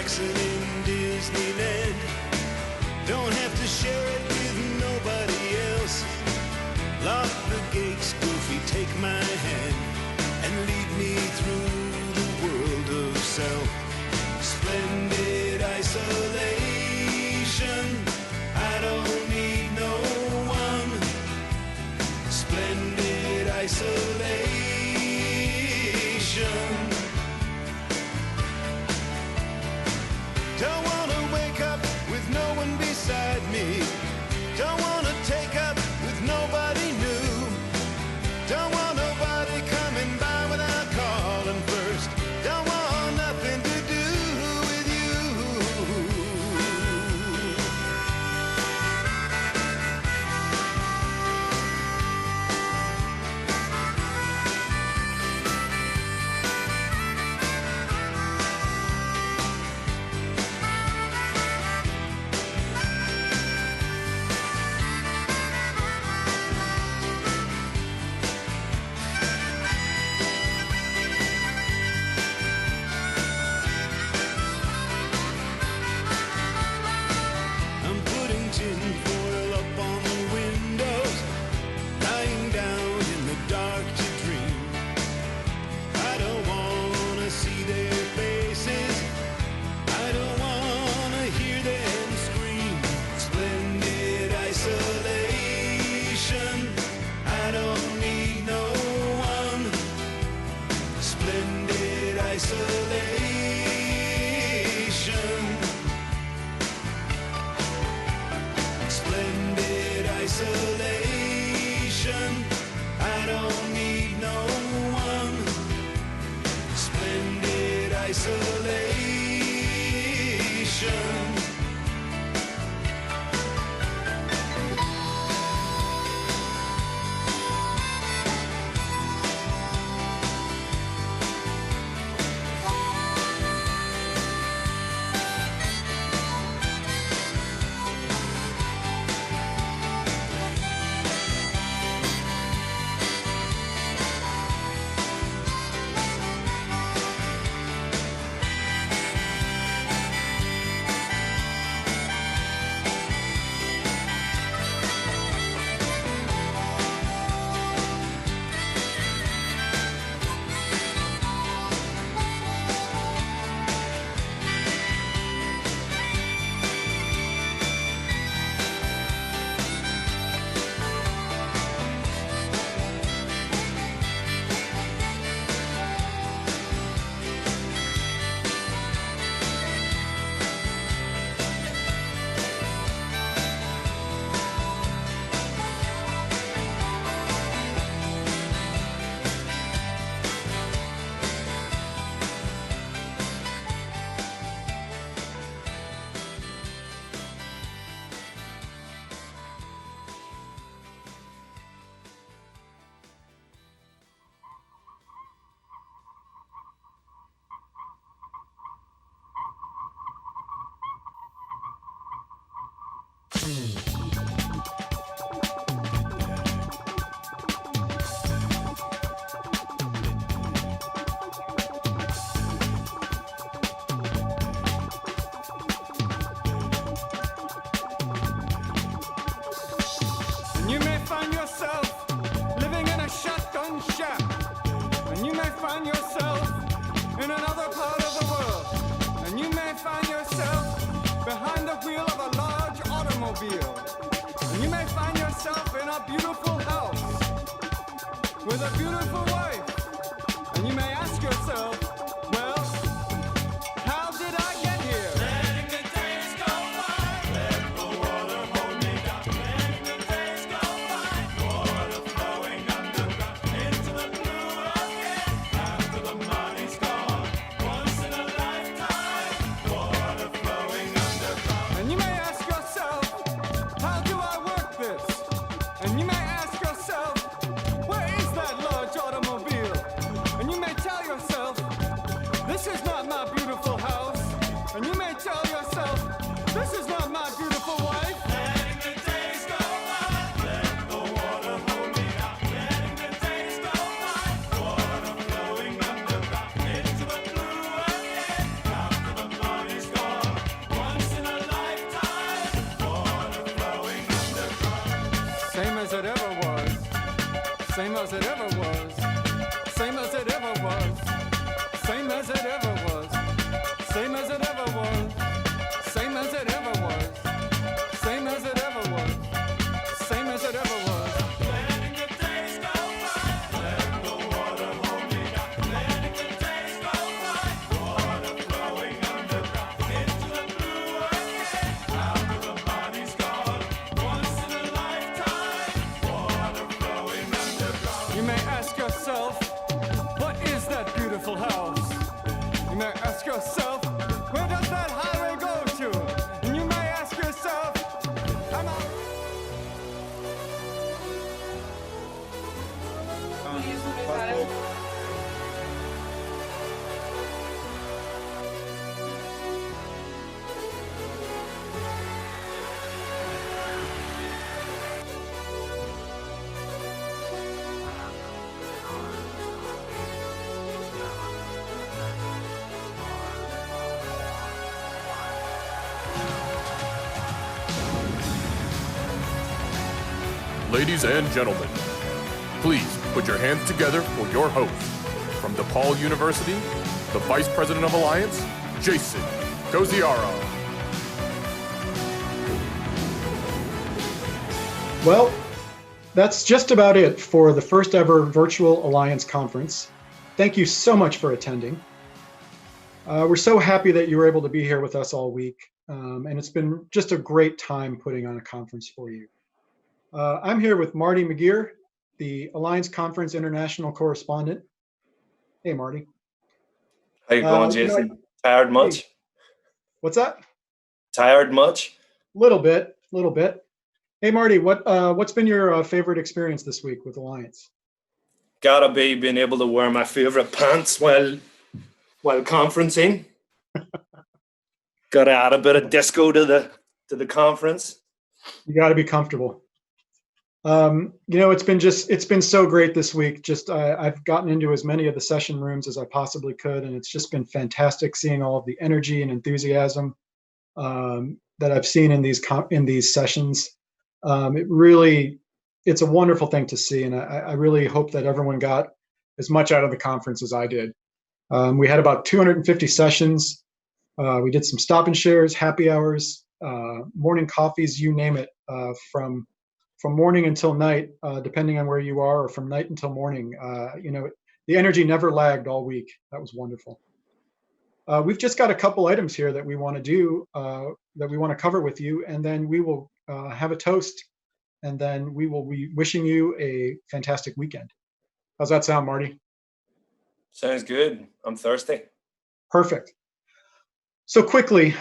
relaxing in Disneyland. Don't have to share it with nobody else. Lock the gates, Goofy, take my hand and lead me through the world of self. Splendid isolation, I don't need no one. Splendid isolation. Don't wanna wake up with no one beside me. Don't wanna take up with nobody new. Don't want nobody coming by without calling first. Don't want nothing to do with you. Tinfoil up on the windows, lying down in the dark to dream. I don't wanna see their faces, I don't wanna hear them scream. Splendid isolation, I don't need no one. Splendid isolation. Splendid isolation, I don't need no one. Splendid isolation. You may find yourself living in a shotgun shack, and you may find yourself in another part of the world, and you may find yourself behind the wheel of a large automobile, and you may find yourself in a beautiful house with a beautiful wife, and you may ask yourself, well, how did I get here? Letting the days go by, let the water hold me down. Letting the days go by, water flowing underground into the blue again. After the money's gone, once in a lifetime, water flowing underground. And you may ask yourself, how do I work this? And you may ask yourself, where is that large automobile? And you may tell as it ever was. Same as it ever was. Same as it ever was. Same as it ever was. Same as it ever was. Same as it ever was. Same as it ever was. Same as it ever was. Letting the days go by, letting the water hold me down. Letting the days go by, water flowing underground into the blue again. After the body's gone, once in a lifetime, water flowing underground. You may ask yourself, what is that beautiful house? You may ask yourself, where does that highway go to? And you may ask yourself, am I... Ladies and gentlemen, please put your hands together for your host, from DePaul University, the Vice President of Alliance, Jason Goziara. Well, that's just about it for the first ever virtual Alliance conference. Thank you so much for attending. We're so happy that you were able to be here with us all week, and it's been just a great time putting on a conference for you. I'm here with Marty McGeer, the Alliance Conference International Correspondent. Hey, Marty. How you going, Jason? Tired much? Hey, what's that? Tired much? Little bit. Hey, Marty, what's been your favorite experience this week with Alliance? Gotta be being able to wear my favorite pants while conferencing. Gotta add a bit of disco to the conference. You got to be comfortable. It's been so great this week. I've gotten into as many of the session rooms as I possibly could, and it's just been fantastic seeing all of the energy and enthusiasm that I've seen in these sessions. It's a wonderful thing to see, and I really hope that everyone got as much out of the conference as I did. We had about 250 sessions. We did some stop and shares, happy hours, morning coffees, you name it, from morning until night, depending on where you are, or from night until morning. The energy never lagged all week. That was wonderful. We've just got a couple items here that we want to do, that we want to cover with you, and then we will have a toast, and then we will be wishing you a fantastic weekend. How's that sound, Marty? Sounds good. I'm thirsty. Perfect. So quickly,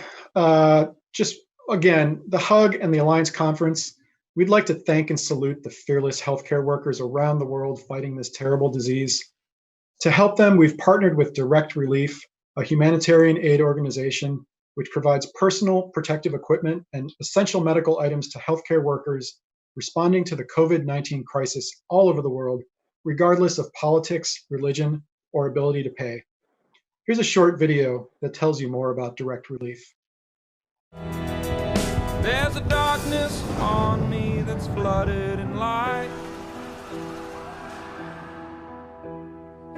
just again, the HEUG and the Alliance Conference, we'd like to thank and salute the fearless healthcare workers around the world fighting this terrible disease. To help them, we've partnered with Direct Relief, a humanitarian aid organization which provides personal protective equipment and essential medical items to healthcare workers responding to the COVID-19 crisis all over the world, regardless of politics, religion, or ability to pay. Here's a short video that tells you more about Direct Relief. There's a darkness on me that's flooded in light.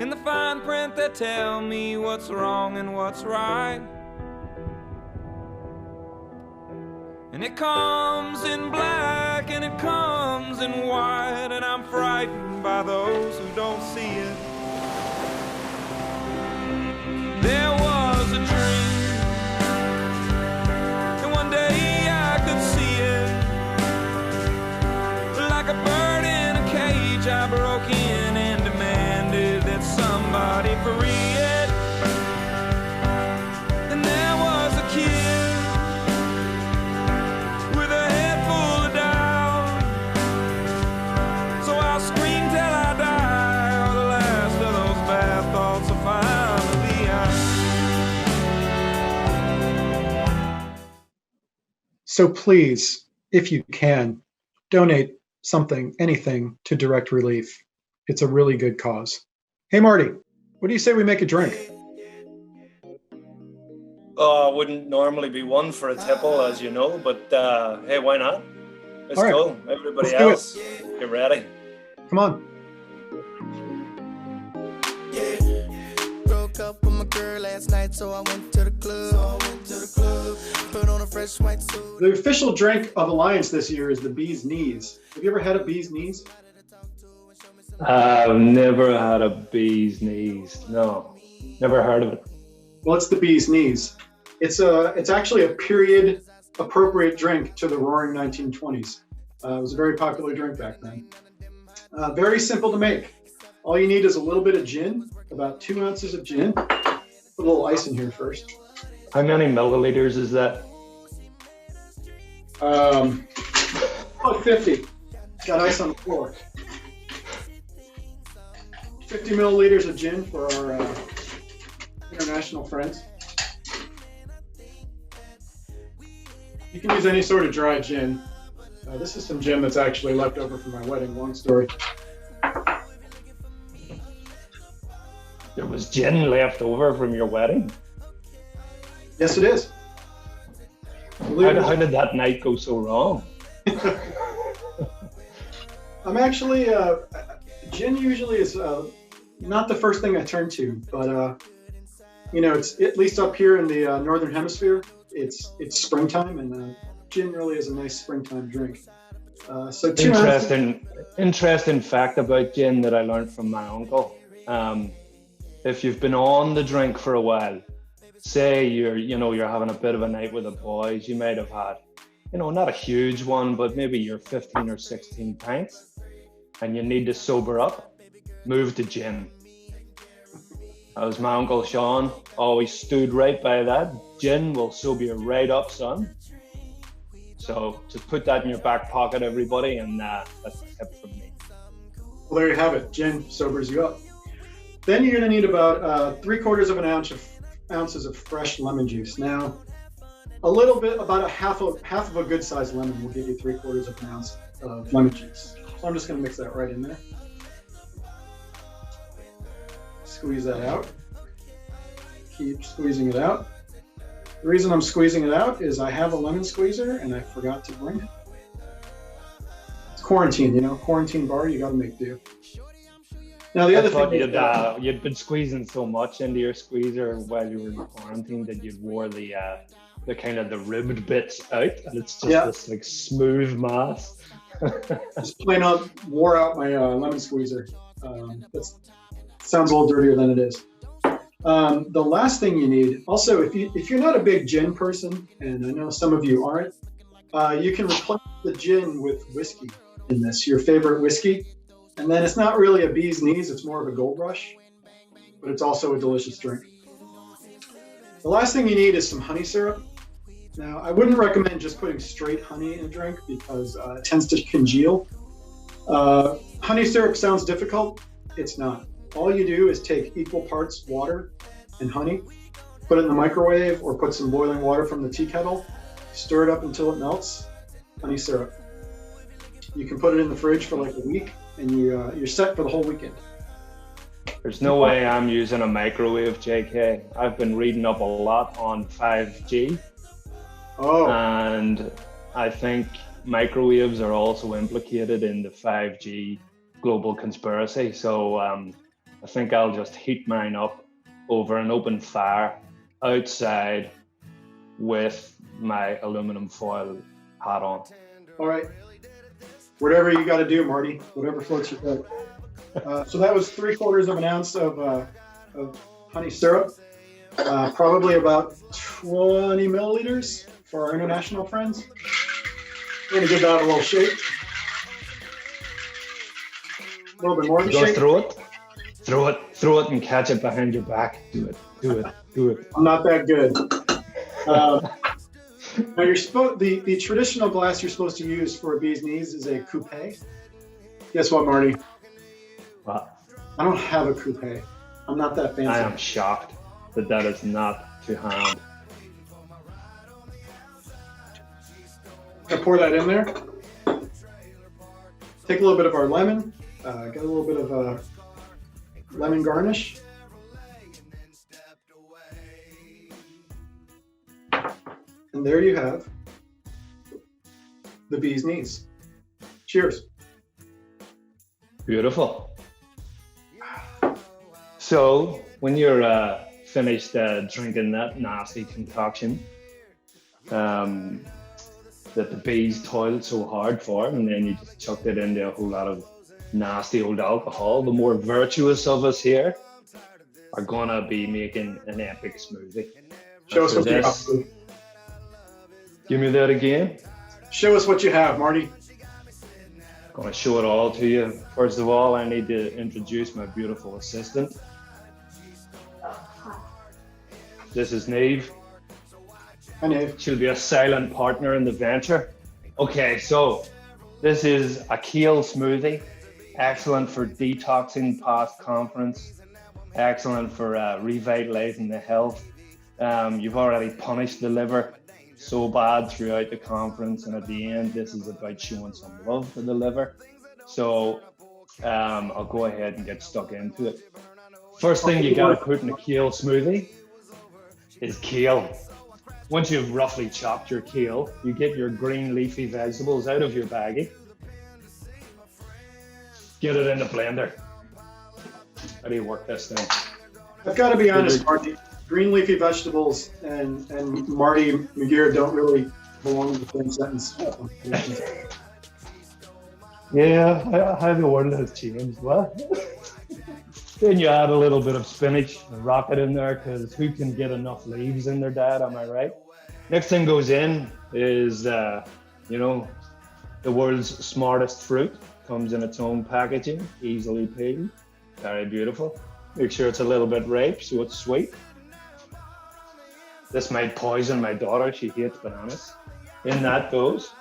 In the fine print that tell me what's wrong and what's right. And it comes in black and it comes in white, and I'm frightened by those who don't see it. There was a dream, and one day I could see it. Like a bird in a cage, I broke in and demanded that somebody free it. And there was a kid with a head full of doubt. So I'll scream till I die, or the last of those bad thoughts will finally out. So please, if you can, donate something, anything, to Direct Relief. It's a really good cause. Hey, Marty, what do you say we make a drink? Oh, I wouldn't normally be one for a tipple, as you know, but hey, why not? Let's All right. go. Everybody Let's do it. else, get ready. Come on. Broke up with my girl last night, so I went to the club. Put on a fresh white suit. The official drink of Alliance this year is the Bee's Knees. Have you ever had a Bee's Knees? I've never had a bee's knees. No, never heard of it. Well, it's the Bee's Knees. It's actually a period appropriate drink to the Roaring 1920s. It was a very popular drink back then. Very simple to make. All you need is a little bit of gin, about 2 ounces of gin. Put a little ice in here first. How many milliliters is that? About 50. Got ice on the floor. 50 milliliters of gin for our international friends. You can use any sort of dry gin. This is some gin that's actually left over from my wedding, long story. There was gin left over from your wedding? Yes, it is. How did that night go so wrong? I'm actually, gin usually is not the first thing I turn to, but it's at least up here in the Northern Hemisphere, it's springtime, and gin really is a nice springtime drink. So interesting fact about gin that I learned from my uncle. If you've been on the drink for a while, say you're having a bit of a night with the boys, you might have had, not a huge one, but maybe you're 15 or 16 pints, and you need to sober up, move to gin. That was my Uncle Sean, always stood right by that. Gin will sober you right up, son. So just put that in your back pocket, everybody, and that's a tip from me. Well, there you have it. Gin sobers you up. Then you're going to need about 3/4 ounces of fresh lemon juice. Now, a little bit, about half of a good sized lemon will give you 3/4 ounce of lemon juice. So I'm just going to mix that right in there. Squeeze that out. Keep squeezing it out. The reason I'm squeezing it out is I have a lemon squeezer and I forgot to bring it. It's quarantine, quarantine bar, you got to make do. Now the other thing you'd been squeezing so much into your squeezer while you were in quarantine that you'd wore the kind of the ribbed bits out, and it's just this like smooth mass. Just plain up wore out my lemon squeezer. That sounds a little dirtier than it is. The last thing you need, also, if you're not a big gin person, and I know some of you aren't, you can replace the gin with whiskey in this, your favorite whiskey. And then it's not really a bee's knees, it's more of a gold rush, but it's also a delicious drink. The last thing you need is some honey syrup. Now, I wouldn't recommend just putting straight honey in a drink because it tends to congeal. Honey syrup sounds difficult. It's not. All you do is take equal parts water and honey, put it in the microwave or put some boiling water from the tea kettle, stir it up until it melts, honey syrup. You can put it in the fridge for like a week and you're set for the whole weekend. There's no way I'm using a microwave, JK. I've been reading up a lot on 5G. Oh. And I think microwaves are also implicated in the 5G global conspiracy. So I think I'll just heat mine up over an open fire outside with my aluminum foil hat on. All right. Whatever you got to do, Marty. Whatever floats your boat. So that was 3/4 ounce of honey syrup. Probably about 20 milliliters for our international friends. We're going to give that a little shake. A little bit more of a shake. Throw it and catch it behind your back. Do it. I'm not that good. Now the traditional glass you're supposed to use for a bee's knees is a coupe. Guess what, Marty? What? I don't have a coupe. I'm not that fancy. I am shocked that is not to hand. I pour that in there. Take a little bit of our lemon. Got a little bit of lemon garnish. And there you have the bee's knees. Cheers. Beautiful. So when you're finished drinking that nasty concoction that the bees toiled so hard for, and then you just chucked it into a whole lot of nasty old alcohol, the more virtuous of us here are gonna be making an epic smoothie. Show us After what you this, have. give me that again. Show us what you have, Marty. Gonna show it all to you. First of all, I need to introduce my beautiful assistant. This is Neve. Hi, Nave. She'll be a silent partner in the venture. Okay, so this is a kale smoothie. Excellent for detoxing post-conference. Excellent for revitalizing the health. You've already punished the liver so bad throughout the conference, and at the end, this is about showing some love to the liver. So I'll go ahead and get stuck into it. First thing you gotta put in a kale smoothie is kale. Once you've roughly chopped your kale, you get your green leafy vegetables out of your baggie. Get it in the blender. How do you work this thing? I've got to be honest, Marty. Green leafy vegetables and Marty McGear don't really belong in the same sentence. Yeah, how the world has changed. Well, then you add a little bit of spinach and rocket in there, because who can get enough leaves in their diet, am I right? Next thing goes in is, the world's smartest fruit. Comes in its own packaging, easily peeled, very beautiful. Make sure it's a little bit ripe so it's sweet. This might poison my daughter, she hates bananas. In that goes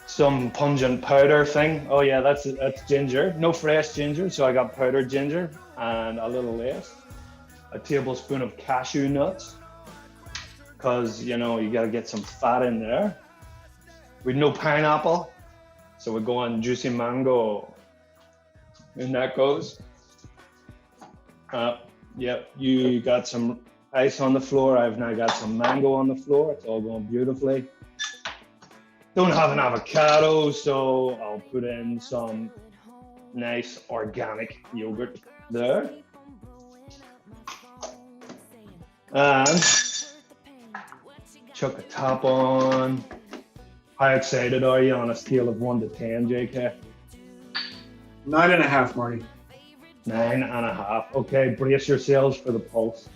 some pungent powder thing. Oh yeah, that's ginger. No fresh ginger, so I got powdered ginger and a little less. A tablespoon of cashew nuts, because you gotta get some fat in there. With no pineapple, so we're going juicy mango. In that goes. Yep, you got some ice on the floor. I've now got some mango on the floor. It's all going beautifully. Don't have an avocado, so I'll put in some nice organic yogurt there. And chuck the top on. How excited are you on a scale of 1 to 10, JK? 9.5, Marty. 9.5. Okay, brace yourselves for the pulse.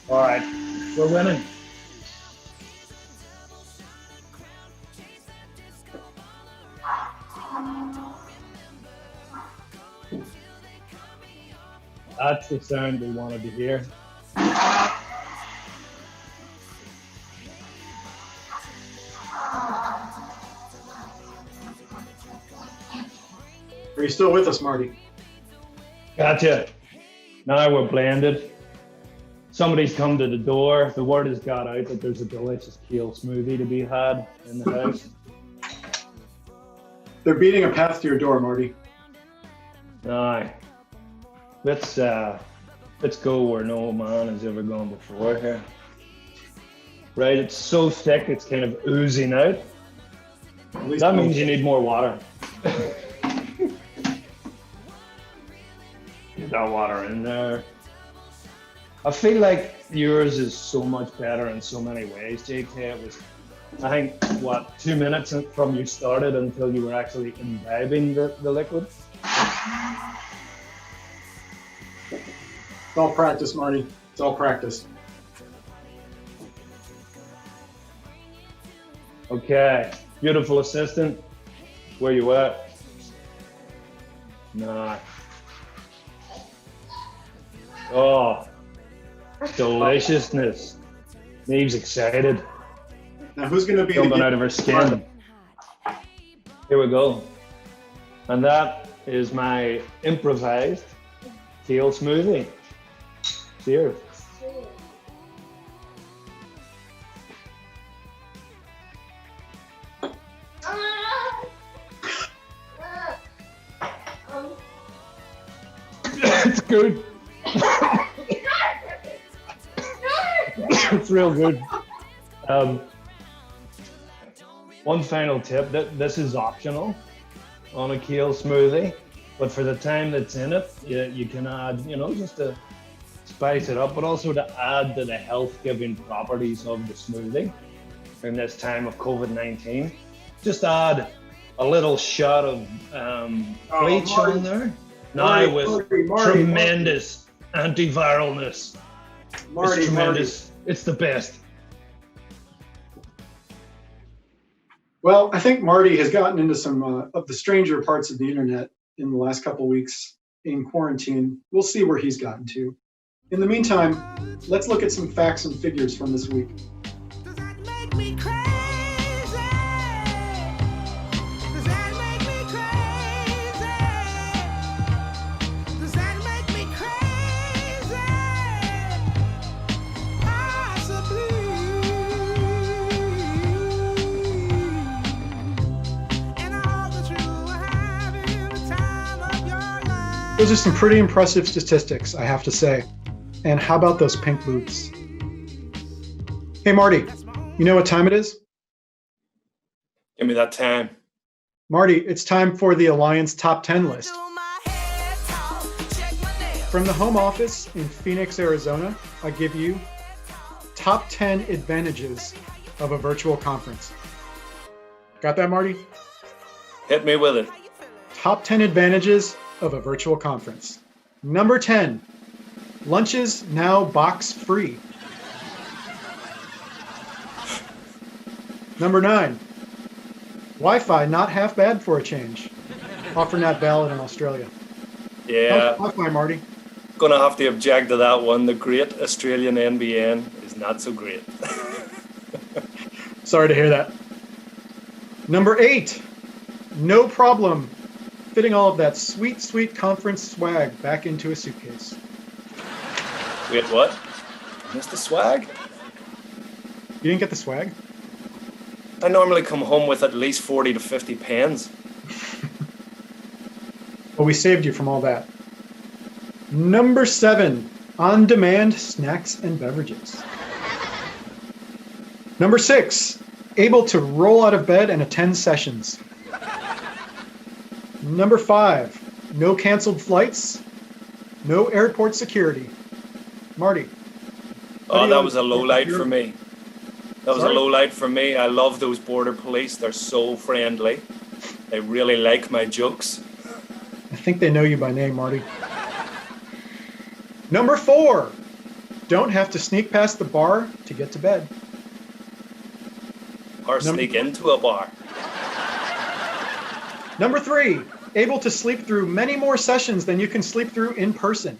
All right, we're winning. That's the sound we wanted to hear. Are you still with us, Marty? Gotcha. Now we're blended. Somebody's come to the door. The word has got out that there's a delicious kale smoothie to be had in the house. They're beating a path to your door, Marty. Aye. Let's go where no man has ever gone before here. Right, it's so thick it's kind of oozing out. At least That means you need more water. Get that water in there. I feel like yours is so much better in so many ways, JK. It was, I think, 2 minutes from you started until you were actually imbibing the liquid? It's all practice, Marty. It's all practice. Okay, beautiful assistant. Where you at? Nah. Oh, deliciousness. Neve's excited. Now, who's going to be Jumping the out of her skin. Here we go. And that is my improvised kale smoothie. Cheers. It's good. It's real good. One final tip, this is optional on a kale smoothie, but for the time that's in it, you can add, just to spice it up, but also to add to the health-giving properties of the smoothie in this time of COVID-19. Just add a little shot of bleach on there. Now with tremendous antiviralness. It's tremendous. It's the best. Well, I think Marty has gotten into some of the stranger parts of the internet in the last couple of weeks in quarantine. We'll see where he's gotten to. In the meantime, let's look at some facts and figures from this week. Does that make me crazy? Does that make me crazy? Does that make me crazy? Possibly. And I hope that you are having the time of your life. Those are some pretty impressive statistics, I have to say. And how about those pink boots? Hey, Marty, you know what time it is? Give me that time. Marty, it's time for the Alliance Top 10 list. Do my head talk, check my nails. From the home office in Phoenix, Arizona, I give you top 10 advantages of a virtual conference. Got that, Marty? Hit me with it. Top 10 advantages of a virtual conference. Number 10, lunches now box free. Number 9, Wi-Fi not half bad for a change. Offer not valid in Australia. Yeah, Wi-Fi, Marty. gonna have to object to that one. The great Australian NBN is not so great. Sorry to hear that. Number 8, no problem fitting all of that sweet, sweet conference swag back into a suitcase. Wait, what? Missed the swag? You didn't get the swag? I normally come home with at least 40 to 50 pens. Well, we saved you from all that. Number 7, on-demand snacks and beverages. Number 6, able to roll out of bed and attend sessions. Number 5, no canceled flights, no airport security. Marty. Oh, that was a low light for me. That was Sorry? a low light for me. I love those border police. They're so friendly. They really like my jokes. I think they know you by name, Marty. Number 4, don't have to sneak past the bar to get to bed. Or sneak into a bar. Number 3, able to sleep through many more sessions than you can sleep through in person.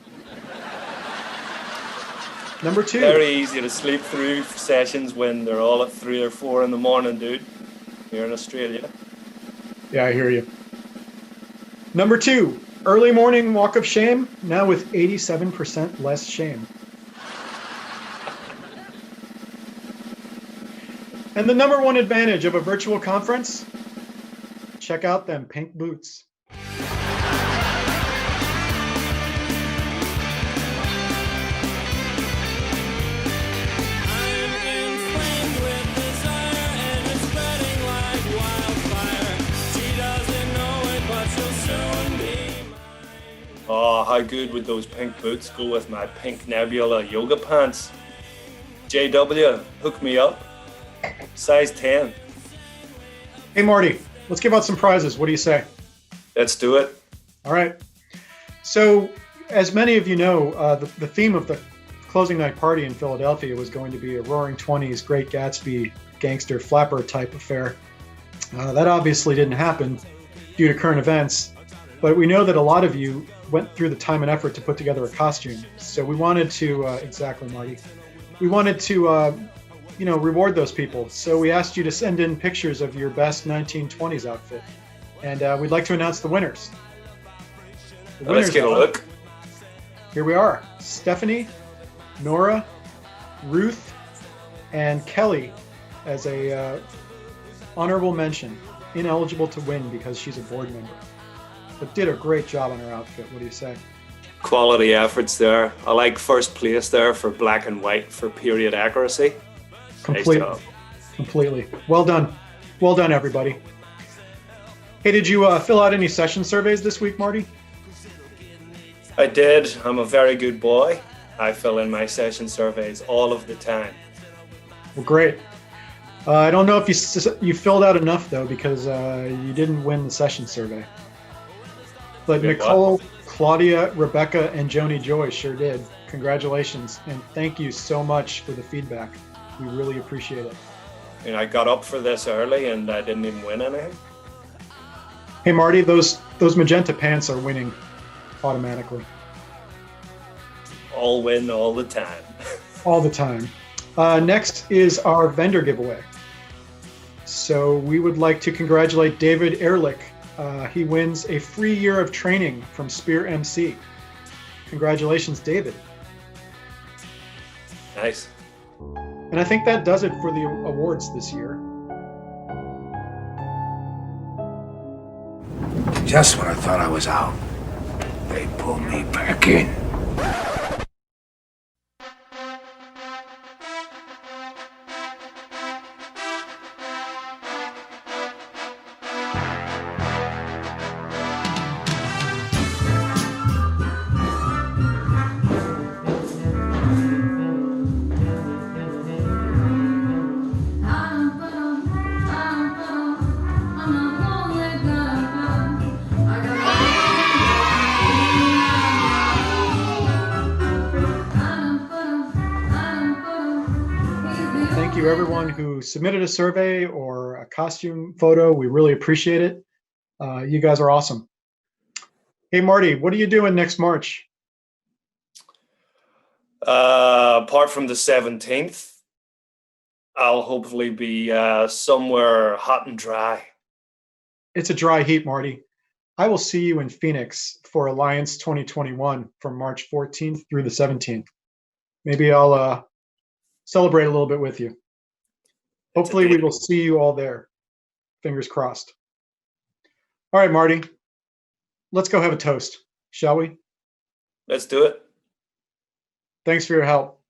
Number 2, Very easy to sleep through sessions when they're all at 3 or 4 in the morning, dude. Here in Australia. yeah, I hear you. Number 2, early morning walk of shame, now with 87% less shame. And the number 1 advantage of a virtual conference, check out them pink boots. I'm inflamed with desire and it's spreading like wildfire. She doesn't know it, but she'll soon be mine. Oh, how good would those pink boots go with my pink Nebula yoga pants? JW, hook me up. Size 10. Hey, Marty, let's give out some prizes. What do you say? Let's do it. All right. So, as many of you know, the theme of the closing night party in Philadelphia was going to be a Roaring Twenties, Great Gatsby, gangster flapper type affair. That obviously didn't happen due to current events, but we know that a lot of you went through the time and effort to put together a costume. So we wanted to, exactly, Marty, we wanted to, reward those people. So we asked you to send in pictures of your best 1920s outfit, and we'd like to announce the winners. The Let's get a are- look. Here we are: Stephanie, Nora, Ruth, and Kelly as a honorable mention. Ineligible to win because she's a board member, but did a great job on her outfit. What do you say? Quality efforts there. I like first place there for black and white for period accuracy. Completely. Nice job. Completely. Well done. Well done, everybody. Hey, did you fill out any session surveys this week, Marty? I did. I'm a very good boy. I fill in my session surveys all of the time. Well, great. I don't know if you filled out enough, though, because you didn't win the session survey. But Wait, Nicole, Claudia, Rebecca, and Joni Joy sure did. Congratulations, and thank you so much for the feedback. We really appreciate it. And I got up for this early and I didn't even win anything. Hey, Marty, those magenta pants are winning automatically. All win all the time. All the time. Next is our vendor giveaway. So we would like to congratulate David Ehrlich. He wins a free year of training from Spear MC. Congratulations, David. Nice. And I think that does it for the awards this year. Just when I thought I was out, they pulled me back in. Thank you, everyone who submitted a survey or a costume photo. We really appreciate it. You guys are awesome. Hey, Marty, what are you doing next March? Apart from the 17th, I'll hopefully be somewhere hot and dry. It's a dry heat, Marty. I will see you in Phoenix for Alliance 2021 from March 14th through the 17th. Maybe I'll celebrate a little bit with you. Hopefully we will see you all there. Fingers crossed. All right, Marty, let's go have a toast, shall we? Let's do it. Thanks for your help.